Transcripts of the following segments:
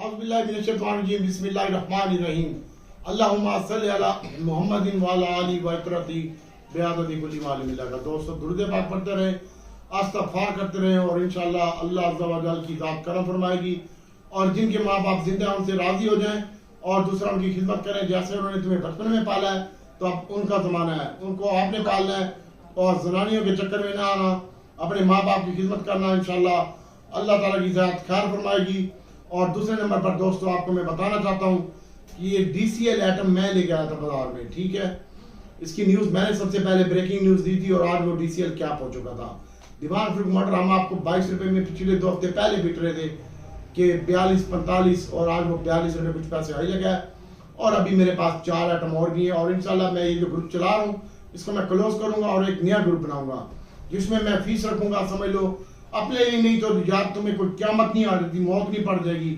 बिस्मिल्लाहिर्रहमानिर्रहीम अल्लाहुम्मा सल्लि अला मुहम्मदिन व अला आलिहि व इतरती बिआदति कुल्ली मालूम लगा। दोस्तों दुरूद पाक पढ़ते रहे, इस्तग़फ़ार करते रहे और इंशाअल्लाह अल्लाह अज़्ज़ा व जल की ज़ात करम फरमाएगी और जिनके माँ बाप जिंदा हैं उनसे राज़ी हो जाएं और दूसरा उनकी खिदमत करें। जैसे उन्होंने तुम्हें बचपन में पाला है तो अब उनका ज़माना है, उनको आपने पालना है और जनानियों के चक्कर में ना आना, अपने माँ बाप की खिदमत करना। इंशाअल्लाह अल्लाह ताला की ज़ात खैर फरमाएगी। और दूसरे नंबर पर दोस्तों आपको मैं बताना चाहता हूँ कि ये DCL एटम मैं लेके आया था बाजार में, ठीक है। इसकी न्यूज़ मैंने सबसे पहले ब्रेकिंग न्यूज़ दी थी और आज वो DCL क्या पहुंच चुका था। दीवान फ्रूट मटर हम आपको 22 रुपये में पिछले 2 हफ्ते पहले बिक रहे थे कि 42-45 और आज वो 42 रुपये कुछ पैसे हाई लगा है। और अभी मेरे पास 4 आइटम और भी हैं और इंशाल्लाह मैं ये जो ग्रुप चला रहा हूँ इसको मैं क्लोज करूँगा और एक नया ग्रुप बनाऊँगा जिसमें मैं फीस रखूँगा। समझ लो अपने लिए नहीं तो यार तुम्हें कोई क़यामत नहीं आ रही, मौत नहीं पड़ जाएगी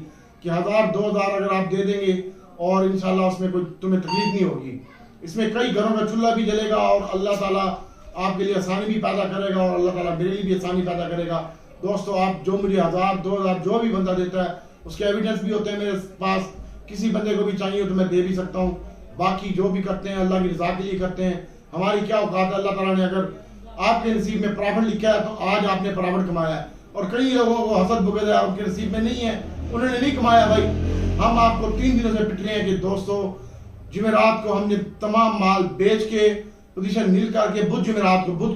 कि 1000-2000 अगर आप दे देंगे और इंशाल्लाह उसमें कोई तुम्हें तकलीफ नहीं होगी। इसमें कई घरों का चूल्हा भी जलेगा और अल्लाह ताला आपके लिए आसानी भी पैदा करेगा और अल्लाह ताला मेरे लिए भी आसानी पैदा करेगा। दोस्तों आप जो मुझे 1000-2000 जो भी बंदा देता है उसके एविडेंस भी होते हैं मेरे पास, किसी बंदे को भी चाहिए तो मैं दे भी सकता हूँ। बाकी जो भी करते हैं अल्लाह की रज़ा के लिए करते हैं। हमारी क्या औकात है, अल्लाह ताला ने अगर आपके नसीब में प्रॉफिट लिखा है तो आज आपने प्रॉफिट कमाया है और कई लोगों को हसद बुग़्ज़ है उनके नसीब में नहीं है, उन्होंने नहीं कमाया। भाई हम आपको 3 दिनों से पिट रहे हैं कि दोस्तों जुमेरात को हमने तमाम माल बेच के पोजीशन नील करके बुध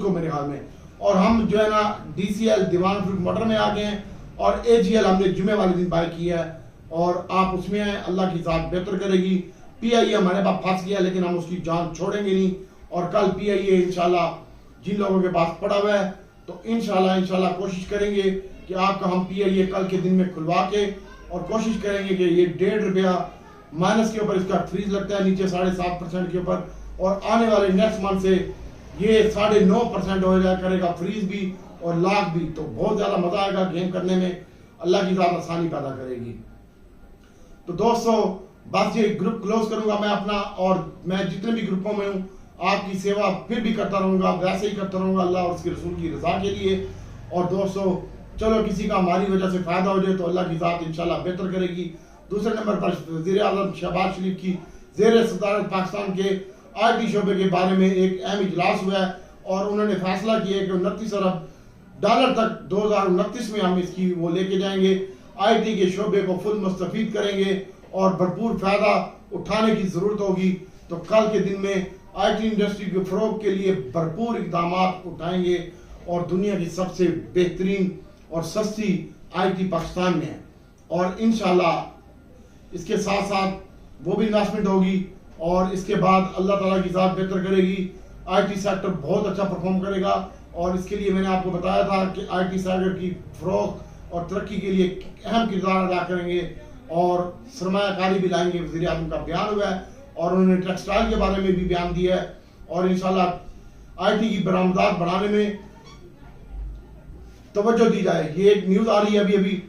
को मेरे ख्याल में और हम जो है ना DCL दीवान फ्रूट मटर में आ गए हैं और AGL हमने जुमे वाले दिन बाय किया है और आप उसमें हैं। अल्लाह की ज़ात बेहतर करेगी। PIA हमारे पास फंस गया लेकिन हम उसकी जान छोड़ेंगे नहीं और कल PIA इंशाल्लाह जिन लोगों के पास पड़ा हुआ है तो इंशाल्लाह कोशिश करेंगे कि आपका हम PIA कल के दिन में खुलवा के और कोशिश करेंगे कि ये 1.5 रुपया माइनस के ऊपर इसका फ्रीज लगता है, नीचे 7.5% के ऊपर और आने वाले नेक्स्ट मंथ से ये 9.5% हो जाया करेगा फ्रीज भी और लाख भी। तो बहुत ज़्यादा मज़ा आएगा गेम करने में, अल्लाह की ज़ात आसानी पैदा करेगी। तो दोस्तों बस ये ग्रुप क्लोज करूंगा मैं अपना और मैं जितने भी ग्रुपों में हूँ आपकी सेवा फिर भी करता रहूंगा, वैसे ही करता रहूंगा अल्लाह और उसके रसूल की रज़ा के लिए। और दोस्तों चलो किसी का हमारी वजह से फ़ायदा हो जाए तो अल्लाह की ज़ात इंशाल्लाह बेहतर करेगी। दूसरे नंबर पर वज़ीर-ए-आज़म शहबाज शरीफ की ज़ेर सदारत पाकिस्तान के IT शोबे के बारे में एक अहम इजलास हुआ है और उन्होंने फैसला किया है कि 29 अरब डॉलर तक 2029 में हम इसकी वो लेके जाएंगे, IT के शोबे को फुल मुस्तफ़ीद करेंगे और भरपूर फ़ायदा उठाने की ज़रूरत होगी। तो कल के दिन में IT इंडस्ट्री के फ़रोग़ के लिए भरपूर इक़दाम उठाएंगे और दुनिया की सबसे बेहतरीन और सस्ती IT पाकिस्तान में है और इंशाल्लाह इसके साथ साथ वो भी इन्वेस्टमेंट होगी और इसके बाद अल्लाह ताला की ज़ात बेहतर करेगी। IT सेक्टर बहुत अच्छा परफॉर्म करेगा और इसके लिए मैंने आपको बताया था कि IT सेक्टर की फ़रोग़ और तरक्की के लिए अहम किरदार अदा करेंगे और सरमायाकारी भी लाएंगे। वज़ीर-ए-आज़म का बयान हुआ है और उन्होंने टेक्सटाइल के बारे में भी बयान दिया है और इंशाल्लाह IT की बरामदात बढ़ाने में तवज्जो दी जाए। ये एक न्यूज़ आ रही है, अभी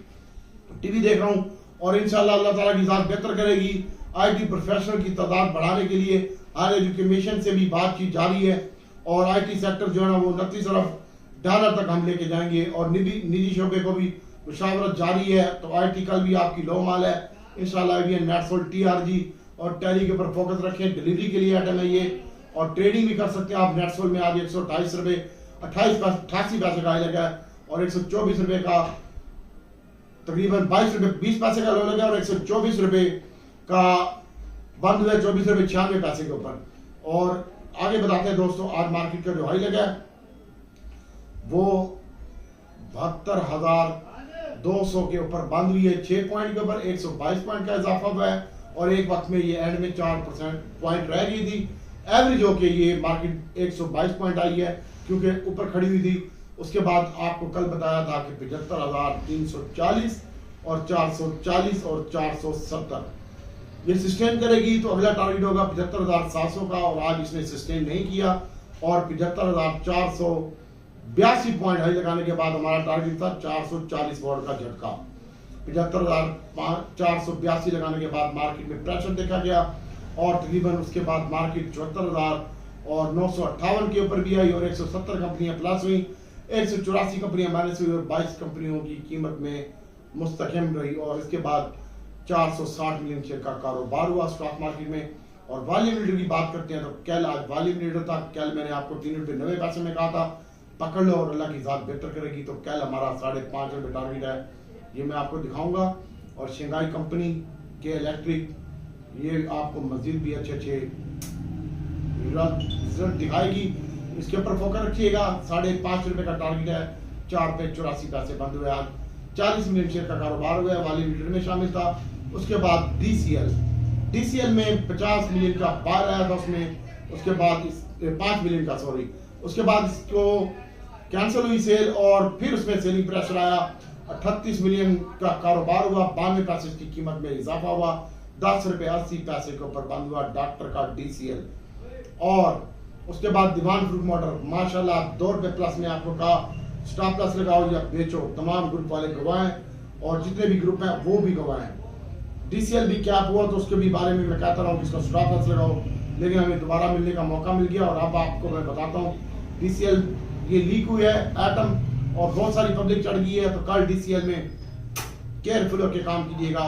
TV देख रहा हूँ और इंशाल्लाह अल्लाह ताला की ज़ात बेहतर करेगी। IT प्रोफेशनल की तादाद बढ़ाने के लिए हायर एजुकेशन से भी बातचीत जारी है और IT सेक्टर जो है ना वो 29 अरब डॉलर तक हम लेके जाएंगे और निजी शोबे को भी मुशावरत जारी है। तो IT कल भी आपकी लो माल है इंशाल्लाह। IBM नेटसोल TRG और टैली के ऊपर फोकस रखें, डिलीवरी के लिए आइटम है ये और ट्रेडिंग भी कर सकते हैं आप। नेटसोल में आज 128 रुपये 88 पैसे का लगा है और 124 रुपये का तकरीबन 22 रुपये 20 पैसे का लो लगा और 124 रुपये का बंद हुआ 24 रुपये 96 पैसे के ऊपर। और आगे बताते हैं दोस्तों आज मार्केट का जो हाई लगा है वो 72,200 के ऊपर बंद हुई है, 6 पॉइंट के ऊपर 122 पॉइंट का इजाफा हुआ है और एक वक्त में ये एंड में 4% पॉइंट रह गई थी। एवरेज होके ये मार्केट 122 पॉइंट आई है क्योंकि ऊपर खड़ी हुई थी। उसके बाद आपको कल बताया था कि 75,340 और 440 और 470 ये सस्टेन करेगी तो अगला टारगेट होगा 75,700 का और आज इसने सस्टेन नहीं किया और 75,482 पॉइंट हाई लगाने के बाद हमारा टारगेट था 440 वॉट का झटका। 75,482 लगाने के बाद मार्केट में प्रेशर देखा गया और तकरीबन उसके बाद मार्केट 74,958 के ऊपर भी आई और 170 कंपनियां प्लस हुई, 184 कंपनियां माइनस हुई और 22 कंपनियों की कीमत में मुस्तकम रही और इसके बाद 460 मिलियन शेयर का कारोबार हुआ स्टॉक मार्केट में। और वॉल्यूम लीडर की बात करते हैं तो कल आज वॉल्यूम लीडर था। कल मैंने आपको 3 रुपये 90 पैसे में कहा था पकड़ लो और अल्लाह की ज़ात बेहतर करेगी। तो कल हमारा 5.5 रुपये टारगेट है, ये मैं आपको दिखाऊंगा। और शंघाई कंपनी के इलेक्ट्रिक ये आपको मजीद भी अच्छे रिजल्ट दिखाएगी, इसके ऊपर फोकस रखिएगा। 5.5 रुपये का टारगेट है, 4 रुपये 84 पैसे बंद हुए। आज 40 मिलियन शेयर का कारोबार हुआ, वाली लीडर में शामिल था। उसके बाद DCL में 50 मिलियन का बार आया था उसमें। उसके बाद 5 मिलियन का सॉरी, उसके बाद इसको कैंसिल हुई सेल और फिर उसमें सेलिंग प्रेशर आया। 38 मिलियन का कारोबार हुआ, 92 पैसे की कीमत में इजाफा हुआ, 10 रुपये 80 पैसे के ऊपर बंद हुआ डॉक्टर का DCL। और उसके बाद दीवान फ्रूट मोटर माशाल्लाह 2 रुपये प्लस में आपको कहा स्टॉप लॉस लगाओ या बेचो, तमाम ग्रुप वाले गवाह हैं और जितने भी ग्रुप हैं वो भी गवाह हैं। DCL भी क्या हुआ तो उसके भी बारे में मैं कहता रहा हूँ कि इसका स्टॉप लॉस लगाओ, लेकिन हमें दोबारा मिलने का मौका मिल गया और अब आपको मैं बताता हूँ। DCL ये लीक हुई है एटम और बहुत सारी पब्लिक चढ़ गई है, तो कल DCL में केयरफुल होकर काम कीजिएगा,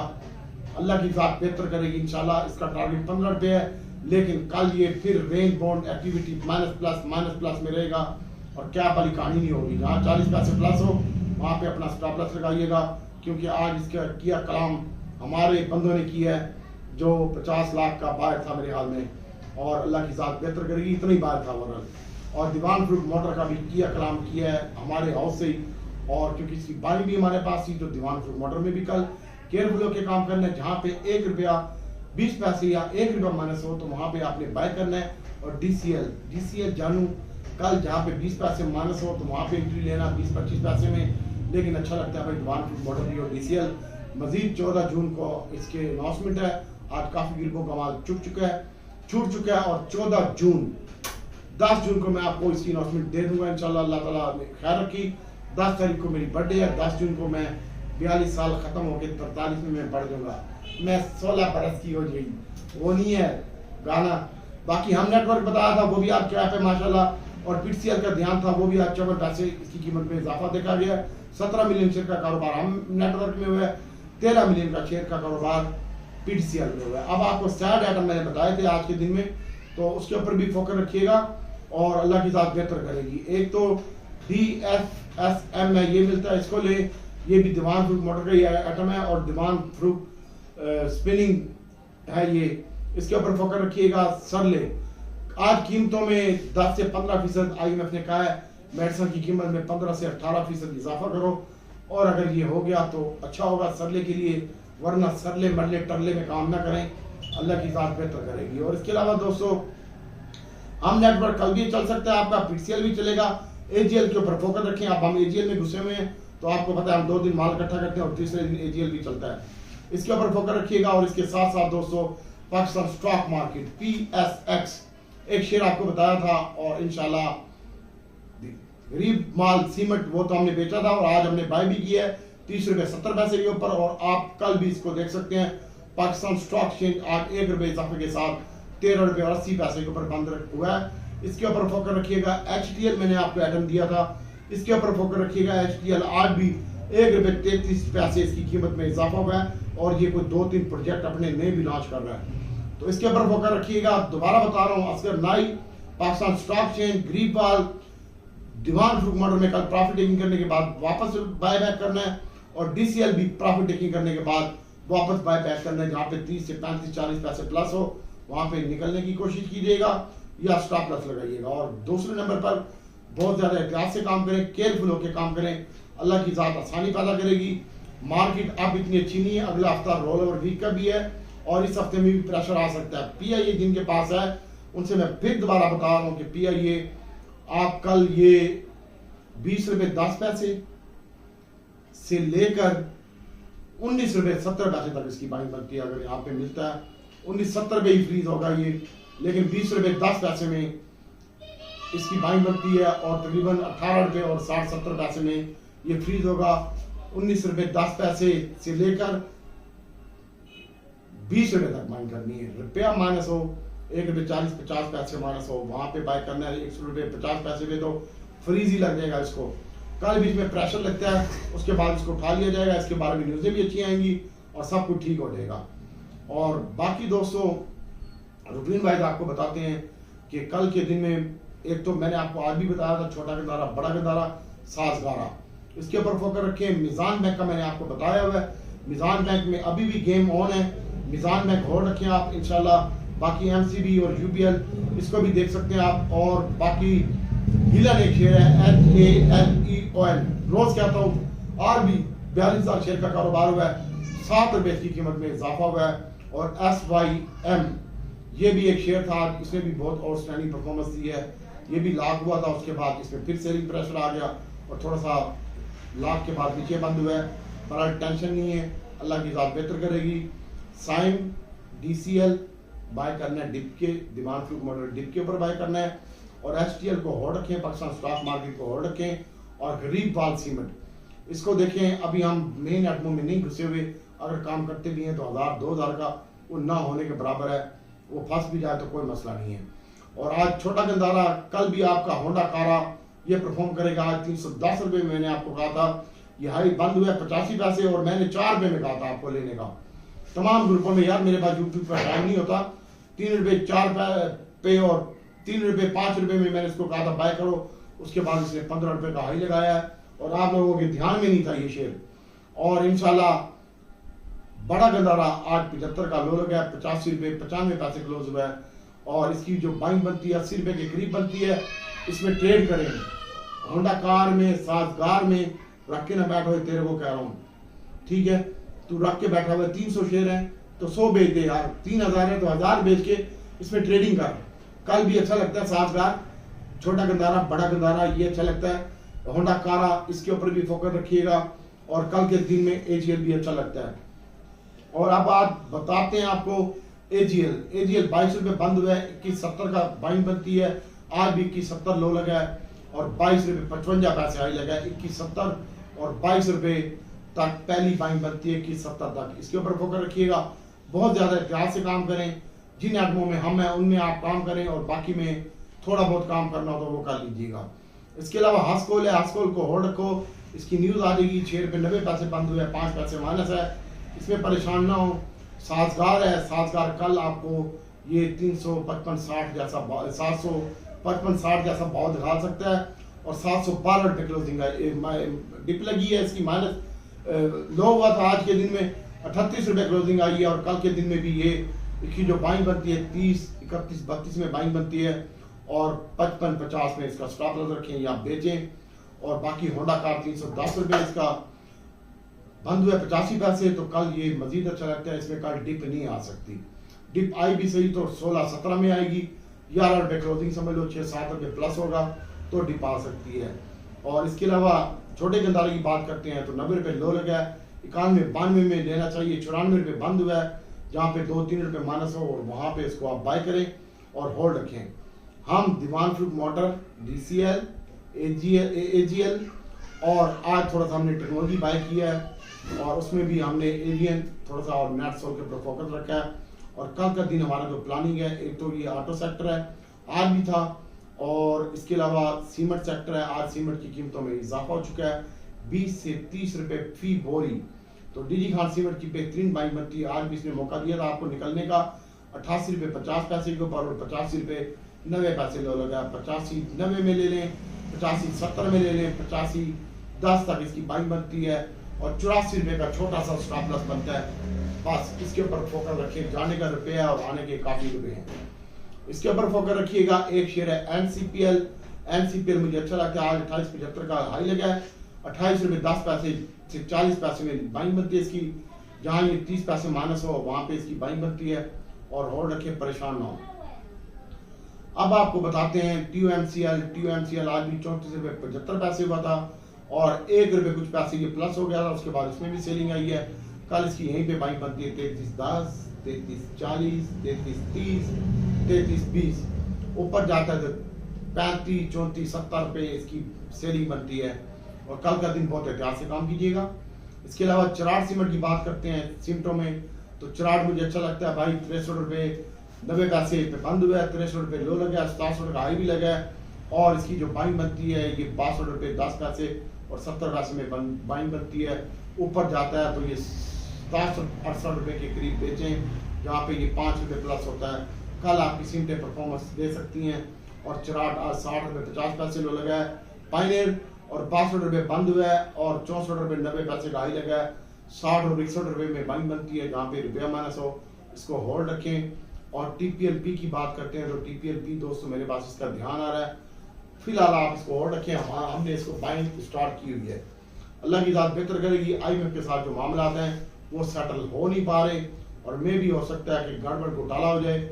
अल्लाह की ज़ात बेहतर करेगी इंशाल्लाह। इसका टारगेट 15 रुपये है, लेकिन कल ये फिर range bound activity minus plus में रहेगा और क्या वाली कहानी नहीं होगी। जहाँ 40 पैसे प्लस हो वहाँ पे अपना स्टॉप लॉस लगाइएगा, क्योंकि आज इसका किया कलाम हमारे बंदों ने किया है जो 50 लाख का बायर था मेरे हाल में, और अल्लाह की ज़ात बेहतर करेगी, इतना ही बायर था ओवरऑल। और दीवान फ्रूट मोटर का भी किया कलाम किया है हमारे हाउस से ही, और क्योंकि इसकी बारी भी हमारे पास थी, तो दीवान फ्रूट मोटर में भी कल केयरफुल होकर काम करना है। जहाँ पे 1 रुपया 20 पैसे या 1 रुपया माइनस हो तो वहाँ पे आपने बाय करना है। और DCL जानू कल जहाँ पे 20 पैसे माइनस हो तो वहाँ पे एंट्री लेना 20-25 पैसे में, लेकिन अच्छा लगता है भाई दीवान फ्रूट मोटर भी और DCL। मजीद 14 जून को इसके अनाउंसमेंट है, आज काफ़ी गिरबों का माल छूट चुका है और 10 जून को मैं आपको इसकी अनाउंसमेंट दे दूंगा इंशाल्लाह। अल्लाह ताला ने खैर रखी। 10 तारीख को मेरी बर्थडे है, 10 जून को मैं 42 साल ख़त्म होकर 43 में मैं बढ़ दूंगा, मैं 16 बरस की हो जाएगी, वो नहीं है गाना। बाकी हम नेटवर्क बताया था वो भी आपके ऐप है माशाल्लाह, और PTCL का ध्यान था वो भी आज 54 पैसे इसकी कीमत में इजाफा देखा गया। 17 मिलियन शेयर का कारोबार हम नेटवर्क में हुआ है, 13 मिलियन का शेयर का कारोबार PTCL में हुआ है। अब आपको सैड आइटम मैंने बताए थे आज के दिन में, तो उसके ऊपर भी फोकस रखिएगा और अल्लाह की ज़ात बेहतर करेगी। एक तो DFSM है, ये मिलता है, इसको ले, ये भी दीवान फ्रूट मोटर का ही आइटम है और दीवान फ्रूट स्पिनिंग है ये, इसके ऊपर फोकस रखिएगा। सरले आज कीमतों में 10 से 15% IMF ने कहा है मेडिसिन की कीमत में 15 से 18% इजाफा करो, और अगर ये हो गया तो अच्छा होगा सरले के लिए, वरना सरले मरले टरले में काम ना करें, अल्लाह की ज़ात बेहतर करेगी। और इसके अलावा दोस्तों हम नेटवर्क कल भी चल सकता है, आपका PTCL भी चलेगा। AGL के ऊपर फोकस रखें, आप हम AGL में घुसे हुए हैं तो आपको पता है हम 2 दिन माल इकट्ठा करते हैं और तीसरे दिन AGL भी चलता है, इसके ऊपर फोकस रखिएगा। और इसके साथ साथ दोस्तों पाकिस्तान स्टॉक मार्केट PSX एक शेयर आपको बताया था, और इंशाल्लाह गरीब माल सीमेंट वो तो हमने बेचा था और आज हमने बाय भी किया है 30 रुपये 70 पैसे के ऊपर, और आप कल भी इसको देख सकते हैं। पाकिस्तान स्टॉक एक्सचेंज आज 1 रुपये इजाफे के साथ 13 रुपये 80 पैसे के ऊपर बंद हुआ है, इसके ऊपर फोकस रखिएगा। HTL मैंने आपको आइटम दिया था, इसके ऊपर फोकस रखिएगा। HTL आज भी 1 रुपये 33 पैसे इसकी कीमत में इजाफा हुआ है, और ये कोई 2-3 प्रोजेक्ट अपने नए भी लॉन्च कर रहा है, तो इसके ऊपर फोकस रखिएगा। दोबारा बता रहा हूँ, असगर नाई, पाकिस्तान स्टॉक एक्सचेंज, ग्रीपाल, दीवान फ्रूट मोटर में कल प्रॉफिट टेकिंग करने के बाद वापस बाय बैक करना है, और DCL भी प्रॉफिट टेकिंग करने के बाद वापस बाय बैक करना है। जहाँ पे 30 से 35-40 पैसे प्लस हो वहाँ पे निकलने की कोशिश कीजिएगा या स्टॉप लॉस लगाइएगा। और दूसरे नंबर पर बहुत ज़्यादा एहतियात से काम करें, केयरफुल होकर काम करें, अल्लाह की ज़ात आसानी पैदा करेगी। मार्केट अब इतनी अच्छी नहीं है, अगला हफ्ता रोल ओवर वीक का भी है और इस हफ्ते में भी प्रेशर आ सकता है। PIA जिनके पास है उनसे मैं फिर दोबारा बता रहा हूँ कि PIA आप कल ये 20 रुपये 10 पैसे से लेकर 19 रुपये 70 पैसे तक इसकी बाइंग बनती है। अगर यहाँ पे मिलता है 1970 में ही फ्रीज होगा ये, लेकिन 20 रुपये 10 पैसे में इसकी बाइंग बनती है, और तकरीबन 18 रुपये और 60-70 पैसे में ये फ्रीज होगा। 19 रुपये 10 पैसे से लेकर 20 रुपये तक बाइंग करनी है। रुपया माइनस हो, 1 रुपये 40-50 पैसे माइनस हो, वहां पे बाय करना है। 100 रुपये 50 पैसे में तो फ्रीज ही लग जाएगा इसको। कल बीच में प्रेशर लगता है, उसके बाद इसको उठा लिया जाएगा। इसके बारे में न्यूज़ें भी अच्छी आएंगी और सब कुछ ठीक हो जाएगा। और बाकी दोस्तों रुबीन भाई आपको बताते हैं कि कल के दिन में एक तो मैंने आपको आज भी बताया था छोटा गंदारा, बड़ा गंदारा, साजगारा, इसके ऊपर फोकस रखें। मिजान बैंक का मैंने आपको बताया हुआ है, मिजान बैंक में अभी भी गेम ऑन है, मिजान बैंक होल्ड रखें आप इंशाल्लाह। बाकी MCB और UBL इसको भी देख सकते हैं आप। और बाकी हिलन एक शेयर है HALEON, रोज कहता हूँ, और भी 42,000 शेयर का कारोबार हुआ है, 7 रुपए इसकी कीमत में इजाफा हुआ है। और SYM ये भी एक शेयर था, इसने भी बहुत आउटस्टैंडिंग परफॉर्मेंस दी है, ये भी लाख हुआ था, उसके बाद इसमें फिर सेलिंग प्रेशर आ गया और थोड़ा सा लाख के बाद नीचे बंद हुआ है। पर टेंशन नहीं है, अल्लाह की ज़ात बेहतर करेगी। साइम DCL बाय करना है डिप के, डिमांड फ्लू मॉडल डिप के ऊपर बाय करना है। और HTL को होल्ड रखें, पाकिस्तान स्टॉक मार्केट को होल्ड रखें। और गरीब वाल सीमेंट इसको देखें, अभी हम मेन एटमो में नहीं घुसे हुए, अगर काम करते भी हैं तो 1000-2000 का वो ना होने के बराबर है, वो फंस भी जाए तो कोई मसला नहीं है। और आज छोटा गंदारा, कल भी आपका होंडा कारा ये परफॉर्म करेगा। आज 310 रुपये में मैंने आपको कहा था, ये हाई बंद हुआ है 85 पैसे, और मैंने 4 रुपये में कहा था आपको लेने का। तमाम ग्रुपों में यार मेरे पास यूट्यूब पर टाइम नहीं होता, 3 रुपये 4 पे और 3 रुपये 5 रुपये में मैंने इसको कहा था बाय करो, उसके बाद इसने 15 रुपये का हाई लगाया है और आप लोगों के ध्यान में नहीं था ये शेयर। और इंशाल्लाह बड़ा गंदारा आज 75 का लो लगा है, 85 रुपये 95 पैसे क्लोज हुआ है। और इसकी जो बाइंग बनती है 80 रुपये के करीब बनती है, इसमें ट्रेड करें। होंडा कार में, साजगार में रख के ना बैठो, तेरे को कह रहा हूँ, ठीक है, तू रख के बैठा हुआ 300 शेयर है तो 100 बेच दे यार, 3000 है तो 1000 बेच के इसमें ट्रेडिंग कर। कल भी अच्छा लगता है साजगार, छोटा गंदारा, बड़ा गंदारा, ये अच्छा लगता है। होंडा कारा इसके ऊपर भी फोकस रखिएगा। और कल के दिन में AGL भी अच्छा लगता है। और अब आज बताते हैं आपको AGL 22 रुपये बंद हुआ है, 21.70 का बाइंग बनती है, आज भी 21.70 लो लगा है और 22 रुपये 55 पैसे हाई लगा है। 21.70 और 22 रुपये तक पहली बाइंग बनती है, 21.70 तक, इसके ऊपर फोकस रखिएगा। बहुत ज्यादा एहतियात से काम करें, जिन आइटमों में हम हैं उनमें आप काम करें और बाकी में थोड़ा बहुत काम करना हो तो वो कर लीजिएगा। इसके अलावा हस्कोल है, हस्कोल को होल्ड रखो, इसकी न्यूज आ जाएगी, 6 रुपये 90 पैसे बंद हुए, 5 पैसे माइनस है, इसमें परेशान ना हो। साजगार है, साजगार कल आपको ये 355-60 जैसा 755-60 जैसा भाव दिखा सकता है और 712 रुपये क्लोजिंग है। डिप लगी है इसकी, माइनस लो हुआ था आज के दिन में 38 रुपये क्लोजिंग आई है। और कल के दिन में भी ये इसकी जो बाइंग बनती है 30, 31, 32 में बाइंग बनती है और 55-50 में इसका स्टॉप लॉस रखें या बेचें। और बाकी होंडा कार 310 रुपये इसका बंद हुआ 85 पैसे, तो कल ये मजीद अच्छा लगता है, इसमें कल डिप नहीं आ सकती। डिप आई भी सही तो 16-17 में आएगी, 11 रुपये क्लोजिंग समझ लो, 6-7 रुपये प्लस होगा तो डिप आ सकती है। और इसके अलावा छोटे गंदारे की बात करते हैं तो 90 रुपये लो लगा है, 91-92 में लेना चाहिए, 94 रुपये बंद हुआ है, जहाँ पे 2-3 रुपये माइनस हो और वहाँ पे इसको आप बाय करें और होल्ड रखें। हम दीवान फ्रूट मोटर, DCL, AGL और आज थोड़ा सा हमने टेक्नोलॉजी बाय किया है और उसमें भी हमने एलियन थोड़ा सा और नेट सोल के ऊपर फोकस रखा है। और कल का दिन हमारा जो प्लानिंग है, एक तो ये ऑटो सेक्टर है, आज भी था, और इसके अलावा सीमेंट सेक्टर है, आज सीमेंट की कीमतों में इजाफा हो चुका है 20 से 30 रुपये फी बोरी। तो DG खान सीमेंट की बेहतरीन बाइंग बनती है, आज भी इसने मौका दिया था आपको निकलने का, 88 रुपये 50 पैसे के ऊपर और 85 रुपये 90 पैसे लो लगा। 85-90 में ले लें, 85-70 में ले लें, 85-10 तक इसकी बाइंग बनती है और 84 रुपये का छोटा सा स्टॉप लॉस बनता है। बस इसके ऊपर फोकस रखिए, जाने का रुपया और आने के काफी रुपए हैं, इसके ऊपर फोकस रखिएगा। एक शेयर है NCPL मुझे अच्छा लगता है, आज 28.75 का हाई लगा है, 28 रुपये 10 पैसे से 40 पैसे में बाइंग बनती है इसकी, जहां ये 30 पैसे माइनस हो वहां पे इसकी बाइंग बनती है और होल्ड रखिए, परेशान ना हो। अब आपको बताते हैं TUMCL आज भी 34 रुपये 75 पैसे हुआ था और 1 रुपये कुछ पैसे ये प्लस हो गया था, उसके बाद इसमें भी सेलिंग आई है। कल इसकी यहीं पे बाइंग बनती है 33.10, 33.40, 33.30, 33.20, ऊपर जाता है तो 35, 34, 70 रुपये इसकी सेलिंग बनती है। और कल का दिन बहुत एहतियात से काम कीजिएगा। इसके अलावा चराट सीमेंट की बात करते हैं सीमेंटों में, तो चराट मुझे अच्छा लगता है भाई, 63 रुपये 90 पैसे पे बंद हुआ है, 63 रुपये लो लगा है, 67 रुपये का हाई भी लगा है और इसकी जो बाइंग बनती है ये 62 रुपये 10 पैसे और 70 पैसे में बाइंग बनती है। ऊपर जाता है तो ये ₹67-68 के करीब बेचें, जहाँ पे ये ₹5 प्लस होता है। कल आपकी सिमटें परफॉर्मेंस दे सकती हैं और चिराट आज ₹60.50 लो लगा है। पाइनियर और ₹62 बंद हुआ है और ₹64.90 का हाई लगा है। 60 और 61 रुपये में बाइंग बनती है, जहाँ पे रुपया माइनस हो, इसको होल्ड रखें। और TPLP की बात करते हैं तो TPLP दोस्तों मेरे पास इसका ध्यान आ रहा है, फिलहाल आप इसको होल्ड रखें। हमने इसको बाइंग स्टार्ट की हुई है, अल्लाह की ज़ात बेहतर करेगी। IMF के साथ जो मामला हैं वो सेटल हो नहीं पा रहे और मे भी हो सकता है कि गड़बड़ घोटाला हो जाए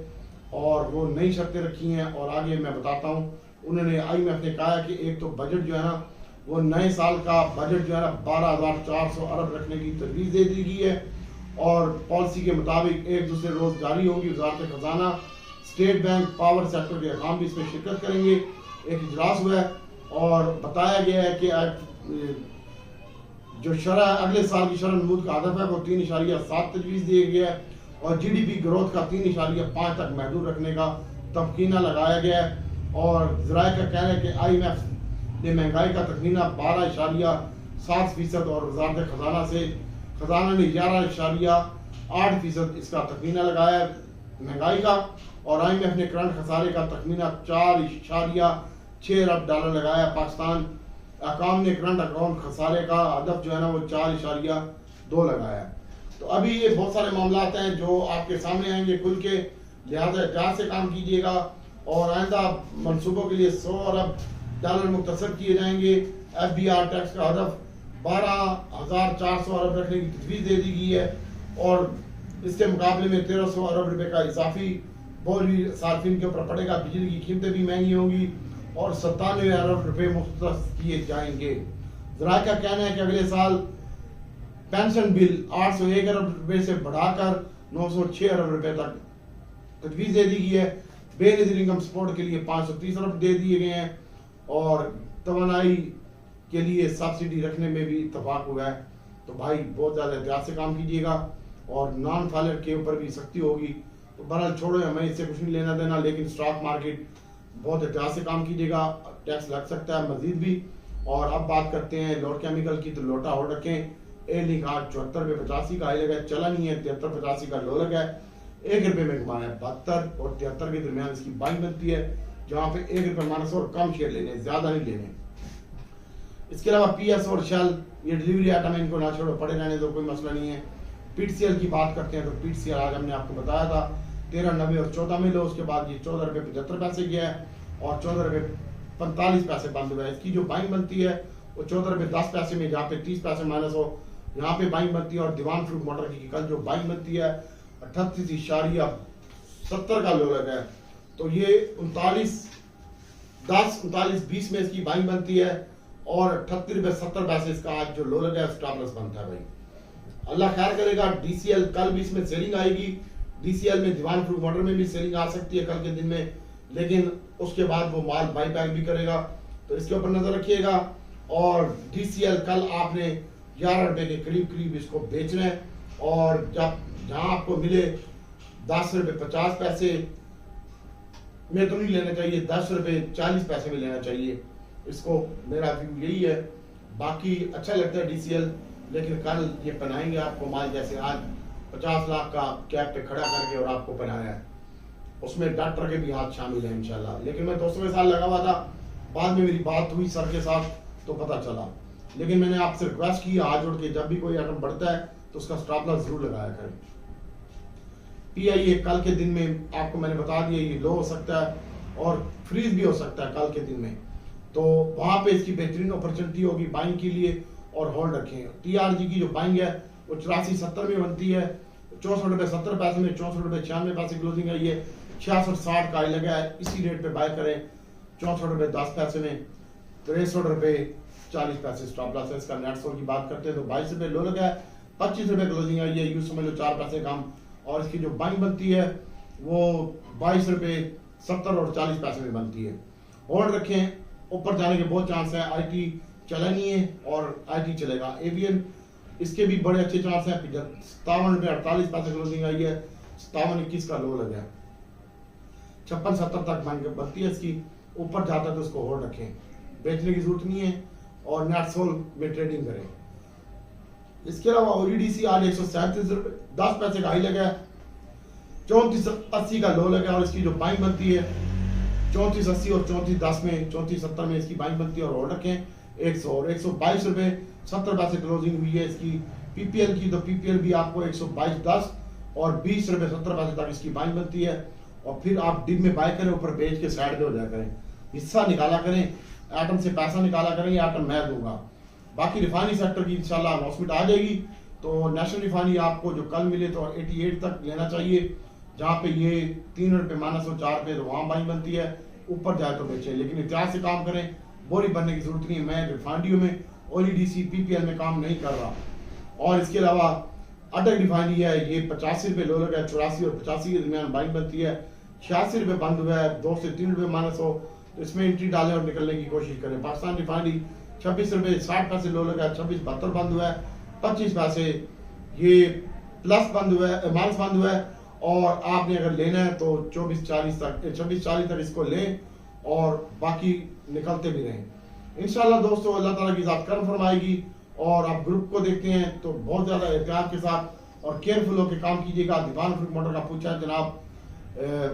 और वो नई शर्तें रखी हैं। और आगे मैं बताता हूँ, उन्होंने IMF ने कहा है कि एक तो बजट जो है ना, वो नए साल का बजट जो है ना 12,400 अरब रखने की तजवीज़ दे दी गई है और पॉलिसी के मुताबिक एक दूसरे रोज़ जारी होंगी। वज़ारत ख़जाना, स्टेट बैंक, पावर सेक्टर के अहकाम भी इसमें शिरकत करेंगे। एक इजलास हुआ है और बताया गया है कि जो शरह अगले साल की शरह नमूद का हदफ है वो 3.7 तजवीज़ दिया गया है और GDP ग्रोथ का 3.5 तक महदूद रखने का तमकीना लगाया गया है। और ज़राए का कहना है कि IMF ने महंगाई का तखमीना 12.7% और वज़ारत ख़जाना ने 11.8% इसका तखमीना लगाया है महंगाई का। और IMF ने करंट खसारे का तखमीना $4.6 अरब लगाया। पाकिस्तान अकाम ने करंट अकाउंट खसारे का हदफ जो है ना वो 4.2 लगाया है। तो अभी ये बहुत सारे मामला हैं जो आपके सामने आएंगे खुल के, लिहाजा एहतियात से काम कीजिएगा। और आइंदा मनसूबों के लिए $100 अरब मुख्तसर किए जाएंगे। FBR टैक्स का हदफ 12,400 अरब रखने की तजवीज़ दे दी गई है और इसके मुकाबले में 1,300 अरब रुपए का इजाफी बोझ भी सार्फिन के ऊपर पड़ेगा। बिजली की कीमतें भी महंगी होंगी और 97 अरब रुपए मुख्तस किए जाएंगे। ज़राए का कहना है कि अगले साल पेंशन बिल 801 अरब रुपए से बढ़ाकर 906 अरब रुपए तक तजवीज़ दे दी गई है। बेनज़ीर इनकम सपोर्ट के लिए 530 अरब दे दिए गए हैं और तवानाई के लिए सब्सिडी रखने में भी इत्तफाक हुआ है। तो भाई बहुत ज़्यादा एहतियात से काम कीजिएगा और नॉन फाइलर के ऊपर भी सख्ती होगी। तो बहरहाल छोड़ो, हमें इससे कुछ नहीं लेना देना, लेकिन स्टॉक मार्केट बहुत एहतियात से काम कीजिएगा, टैक्स लग सकता है मजीद भी। और अब बात करते हैं लोट केमिकल की, तो लोटा होल्ड रखें। लिंक आज 74.85 का हाई लगा है, चला नहीं है, 73.85 का लो लगा है, ₹1 में घुमाया है। 72 और 73 के दरमियान इसकी बाइंग बनती है, जहाँ पे ₹1 माइनस और कम शेयर लेने, ज्यादा नहीं लेने। इसके अलावा PS और शेल, ये डिलीवरी आइटम है, इनको ना छोड़ो, पड़े रहने दो, कोई मसला नहीं है। PTCL की बात करते हैं तो PTCL आज हमने आपको बताया था 13.90 और 14 में लो, उसके बाद ये ₹14.75 गया है और ₹14.45 बंद हुआ है। इसकी जो बाइंग बनती है वो ₹14.10 में, जहाँ पे 30 पैसे माइनस हो, यहाँ पे बाइंग बनती है। और दीवान फ्रूट मोटर की कल जो बाइंग बनती है 38.70 का लो लगा है, तो ये 39.10-39.20 में इसकी बाइंग बनती है और ₹38.70 इसका आज जो लो लगा है स्टॉप लॉस बनता है। भाई अल्लाह खैर करेगा। DCL कल भी इसमें सेलिंग आएगी। DCL में दीवान फ्रूट मोटर में भी सेलिंग आ सकती है कल के दिन में, लेकिन उसके बाद वो माल बाई बैक भी करेगा, तो इसके ऊपर नजर रखिएगा। और DCL कल आपने ₹11 के करीब करीब इसको बेचना है और जब जहां आपको मिले ₹10.50 में तो नहीं लेना चाहिए, ₹10.40 में लेना चाहिए। इसको मेरा व्यू यही है। बाकी अच्छा लगता है DCL, लेकिन कल ये पहनाएंगे आपको माल, जैसे आज 50 लाख का कैप पे खड़ा करके और आपको पहनाया है, उसमें डॉक्टर के भी हाथ शामिल है इंशाल्लाह। लेकिन मैं 200 के साथ लगा हुआ था, बाद में मेरी बात हुई सर के साथ तो पता चला, लेकिन मैंने आपसे रिक्वेस्ट की हाथ जोड़ के, जब भी कोई आइटम बढ़ता है तो उसका स्टॉप लॉस जरूर लगाया करें। PIA कल के दिन में आपको मैंने बता दिया ये लो हो सकता है और फ्रीज भी हो सकता है कल के दिन में, तो वहां पे इसकी बेहतरीन अपॉर्चुनिटी होगी बाइंग के लिए और होल्ड रखें। TRG की जो बाइंग है वो 84.70 में बनती है, ₹64.70 में, ₹64.96 क्लोजिंग है। ये 66.60 का लगा है, इसी रेट पे बाय करें। ₹64.10 में, ₹63.40 स्टॉप लॉस है। इसका नेट सोल की बात करते हैं तो ₹22 लो लगा है, ₹25 क्लोजिंग है। ये यूं समझ लो 4 पैसे कम, और इसकी जो बाइंग बनती है वो ₹22.70 और 40 पैसे में बनती है। होल्ड रखें, ऊपर जाने के बहुत चांस है। IT चला नहीं है और IT चलेगा। एवियन, इसके भी बड़े अच्छे चांस हैं। ₹57.48 क्लोजिंग आई है, 57.21 का लो लगा है, 56.70 तक बनती है इसकी। ऊपर जाता है तो उसको होल्ड रखें, बेचने की जरूरत नहीं है और नेट सोल में ट्रेडिंग करें। इसके अलावा ODDC आज 137 रुपये 10 पैसे का हाई लगा है, 3480 का लो लगा है और इसकी जो बाइंग बनती है 3480 और 3410 में 3470 में इसकी बाइंग बनती है और ऑर्डर रखें 100 और 122 रुपये 70 पैसे क्लोजिंग हुई है इसकी PPL की। तो PPL भी आपको 122.10 और 20 रुपये 70 पैसे तक इसकी बाइंग बनती है और फिर आप डिप में बाय करें, ऊपर बेच के साइड पे हो जाया करें, हिस्सा निकाला करें, एटम से पैसा निकाला करें, ये एटम मैं दूंगा। बाकी रिफाइनरी सेक्टर की इंशाल्लाह अनाउंसमेंट आ जाएगी। तो नेशनल रिफाइनरी आपको जो कल मिले तो 88 तक लेना चाहिए, जहाँ पे ये 3 रुपये माइनस हो 4 रुपये तो वहाँ बाइंग बनती है, ऊपर जाए तो बेचें, लेकिन एहतियात से काम करें, बोरी बनने की जरूरत नहीं है। मैं रिफाइनरियों में ODDC PPL में काम नहीं कर रहा। और इसके अलावा अटक रिफाइनरी है, ये 85 रुपये लो लगा है, 84 और 85 के दरमियान बाइंग बनती है, 86 रुपये बंद हुआ है, 2 से 3 रुपये माइनस हो तो इसमें एंट्री डालें और निकलने की कोशिश करें। पाकिस्तान रिफाइनरी 26 रुपये 60 पैसे लो लगा है, 26.72 बंद हुआ है, 25 पैसे ये प्लस बंद हुआ है, माइनस बंद हुआ है। और आपने अगर लेना है तो 24.40 तक 26.40 तक इसको लें और बाकी निकलते भी रहें इंशाल्लाह। दोस्तों अल्लाह ताला की ज़ात करम फरमाएगी। और आप ग्रुप को देखते हैं तो बहुत ज़्यादा एहतियात के साथ और केयरफुल होकर काम कीजिएगा। दीवान फ्रूट मोटर का पूछा है जनाब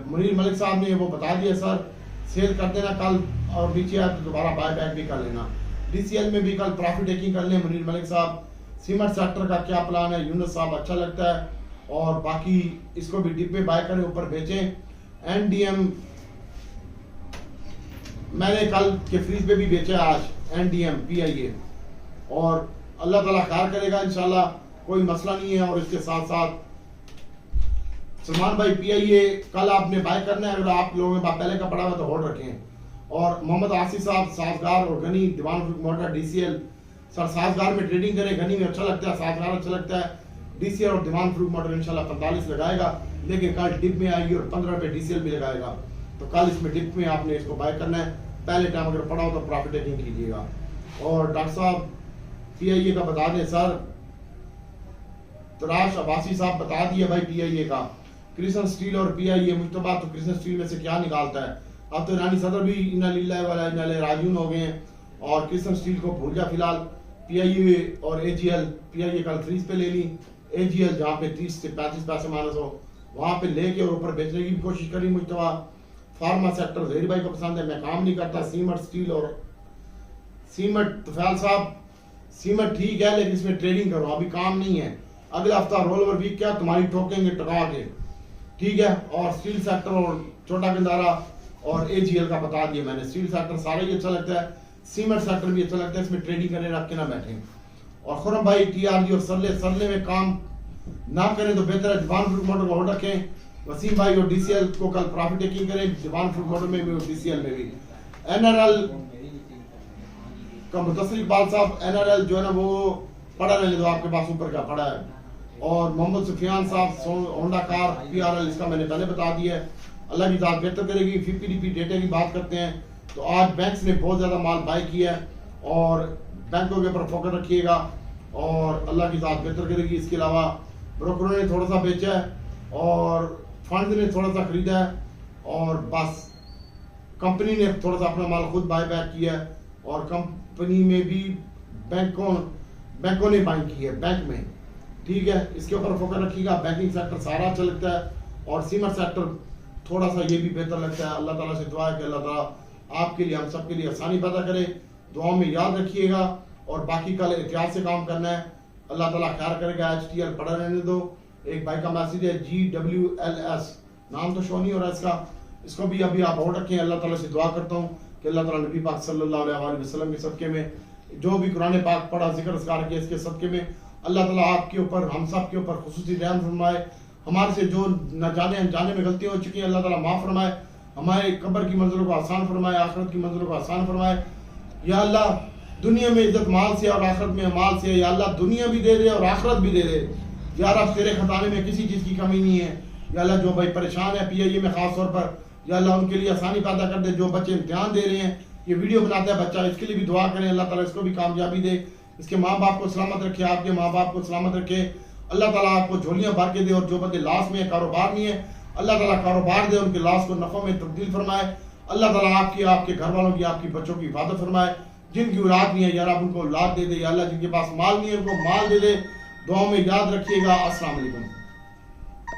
मुनीर मलिक साहब ने, वो बता दिया सर सेल कर देना कल और नीचे आए तो दोबारा बाय बैक भी कर लेना। DCL में भी कल प्रॉफिट टेकिंग कर लें मुनीर मलिक साहब। सीमेंट सेक्टर का क्या प्लान है यूनुस साहब, अच्छा लगता है और बाकी इसको भी डिप में बाय करें, ऊपर बेचें। NDM मैंने कल के फ्रीज पे भी बेचा आज NDM PIA और अल्लाह ताला खैर करेगा इंशाल्लाह, कोई मसला नहीं है। और इसके साथ साथ सलमान भाई PIA कल आपने बाय करना है, अगर आप लोगों के पास पहले का पड़ा हुआ तो होल्ड रखें। और मोहम्मद आसिफ साहब साजगार और गनी दीवान फ्रूट मोटर DCL सर साजगार में ट्रेडिंग करें, गनी में अच्छा लगता है, साजगार अच्छा लगता है। DCL और दीवान फ्रूट मोटर इंशाल्लाह 45 लगाएगा, लेकिन कल डिप में आएगी और 15 रुपये DCL भी लगाएगा। तो कल इसमें डिप में आपने इसको बाय करना है, पहले टाइम अगर पड़ा हो तो प्रॉफिट टेकिंग कीजिएगा। और डॉक्टर साहब PIA का बता दें सर, तराश अब्बासी साहब बता दिया भाई PIA का। क्रिस्टन स्टील और PIA मुश्तबा तो क्रिस्टन स्टील में से क्या निकालता है। अब तो ईरानी सदर भी इन्ना लिल्लाह वाला इन्ना राजून हो गए हैं और क्रिस्टन स्टील को भूल गया फिलहाल। PIA और AGL, PIA कल 30 पे ले ली, AGL जहाँ पे 30 से 35 पैसे माइनस हो वहाँ पे लेके और ऊपर बेचने की भी कोशिश करी मुश्तबा। फार्मा सेक्टर जहीर भाई को पसंद है, मैं काम नहीं करता। सीमेंट स्टील और सीमेंट तुफैल साहब सीमेंट ठीक है लेकिन इसमें ट्रेडिंग करो, अभी काम नहीं है। अगला हफ्ता रोल ओवर वीक क्या तुम्हारी ठोकेंगे टका के, ठीक है। और स्टील सेक्टर और छोटा गंदारा और AGL का बता दिया मैंने। स्टील सेक्टर सारा ही अच्छा लगता है, सीमेंट सेक्टर भी अच्छा लगता है, इसमें ट्रेडिंग करने रख के ना बैठे। और खुरम भाई TRG और सरले में काम ना करें तो बेहतर है, दीवान फ्रूट मोटर को ऑर्डर रखें। वसीम भाई और DCL को कल प्रॉफिट टेकिंग करें, दीवान फ्रूट मोटर में भी और DCL में भी। NRL का मुतसिल इकबाल साहब NRL जो है ना वो पड़ा रहने दो, आपके पास ऊपर का पड़ा है। और मोहम्मद सुफियान साहब होंडा कार PRL, इसका मैंने पहले बता दिया है, अल्लाह की ज़ात बेहतर करेगी। PPDP डेटा की बात करते हैं तो आज बैंक्स ने बहुत ज़्यादा माल बाय किया है और बैंकों के ऊपर फोकस रखिएगा और अल्लाह की ज़ात बेहतर करेगी। इसके अलावा ब्रोकरों ने थोड़ा सा बेचा है और फंड ने थोड़ा सा खरीदा है और बस कंपनी ने थोड़ा सा अपना माल खुद बाय बैक किया है और कंपनी में भी बैंकों ने बाइंग की है बैंक में, ठीक है। इसके ऊपर फोकस रखिएगा। बैंकिंग सेक्टर सारा अच्छा लगता है और सीमेंट सेक्टर थोड़ा सा ये भी बेहतर लगता है। अल्लाह ताला से दुआ है कि अल्लाह ताला आपके लिए हम सब के लिए आसानी पैदा करे। दुआओं में याद रखिएगा और बाकी कल एहतियात से काम करना है, अल्लाह ताला खैर करेगा। HTL पढ़ा रहने दो। एक भाई का मैसेज है GWLS, नाम तो शो नहीं हो रहा इसका, इसको भी अभी आप होल्ड रखें। अल्लाह ताला से दुआ करता हूँ कि अल्लाह ताला नबी पाक सल्लल्लाहु अलैहि वसल्लम के सदके में जो भी कुरान पाक पढ़ा जिक्र अस्कार किया इसके सदके में अल्लाह ताला आपके ऊपर हम सब के ऊपर खुसूसी रहम फरमाए। हमारे से जो न जाने अनजाने में गलतियाँ हो चुकी हैं अल्लाह ताला माफ़ फरमाए। हमारे कब्र की मंजिलों को आसान फरमाए, आखिरत की मंजिलों को आसान फरमाए। या अल्लाह दुनिया में इज्जत माल से और आखिरत में माल से, या अल्लाह दुनिया भी दे दे और आखिरत भी दे दे। या रब तेरे खजाने में किसी चीज़ की कमी नहीं है। या अल्लाह जो भाई परेशान है PIA में ख़ास तौर पर, या अल्लाह उनके लिए आसानी पैदा कर दे। जो बच्चे इम्तिहान दे रहे हैं, ये वीडियो बनाता है बच्चा, इसके लिए भी दुआ करें, अल्लाह ताला इसको भी कामयाबी दे, इसके माँ बाप को सलामत रखे, आपके माँ बाप को सलामत रखे। अल्लाह ताला आपको झोलियाँ भर के दे। और जो बंदे लाश में कारोबार नहीं है अल्लाह ताला कारोबार दे, उनके लाश को नफ़ों में तब्दील फरमाए। अल्लाह ताला आपकी आपके घर वालों की आपकी बच्चों की हिफाजत फरमाए। जिनकी औलाद नहीं है या रब उनको औलाद दे दे। या अल्लाह जिनके पास माल नहीं है उनको माल दे दे। दुआ में याद रखिएगा। अस्सलाम वालेकुम।